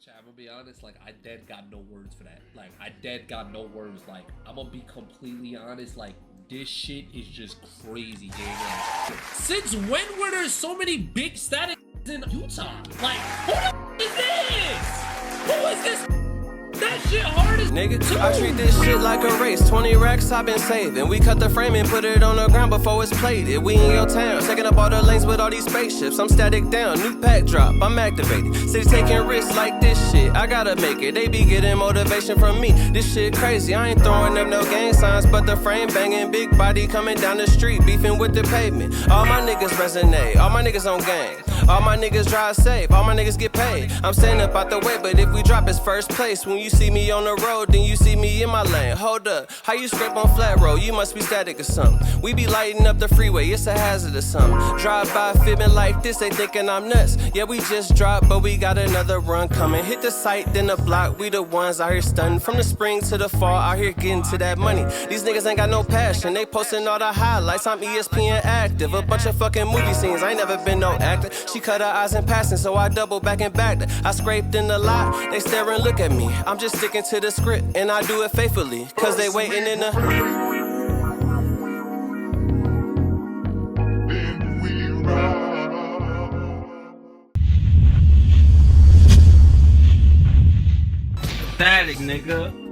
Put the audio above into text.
I'm gonna be honest, like, I dead got no words for that. Like, I dead got no words. Like, I'm gonna be completely honest, like, this shit is just crazy, gang. Like, since when were there so many big static in Utah? Like, who the is this? Who is this? That shit hard as nigga, I treat this shit like a race. 20 racks I've been saving. We cut the frame and put it on the ground before it's plated. We in your town, taking up all the lanes with all these spaceships. I'm static down, new pack drop, I'm activated. City taking risks like this shit, I gotta make it. They be getting motivation from me. This shit crazy, I ain't throwing up no gang signs, but the frame banging, big body coming down the street, beefing with the pavement. All my niggas resonate, all my niggas on gang. All my niggas drive safe, all my niggas get paid. I'm staying up out the way, but if we drop, it's first place. When you see me on the road, then you see me in my lane. Hold up, how you scrape on flat road? You must be static or something. We be lighting up the freeway, it's a hazard or something. Drive by fibbing like this, they thinking I'm nuts. Yeah, we just dropped, but we got another run coming. Hit the site, then the block, we the ones out here stunning. From the spring to the fall, out here getting to that money. These niggas ain't got no passion, they posting all the highlights. I'm ESPN active, a bunch of fucking movie scenes. I ain't never been no actor. She cut her eyes in passing, so I double back and back. I scraped in the lot, they stare and look at me. I'm just sticking to the script, and I do it faithfully, cause they waiting in the... Static, nigga.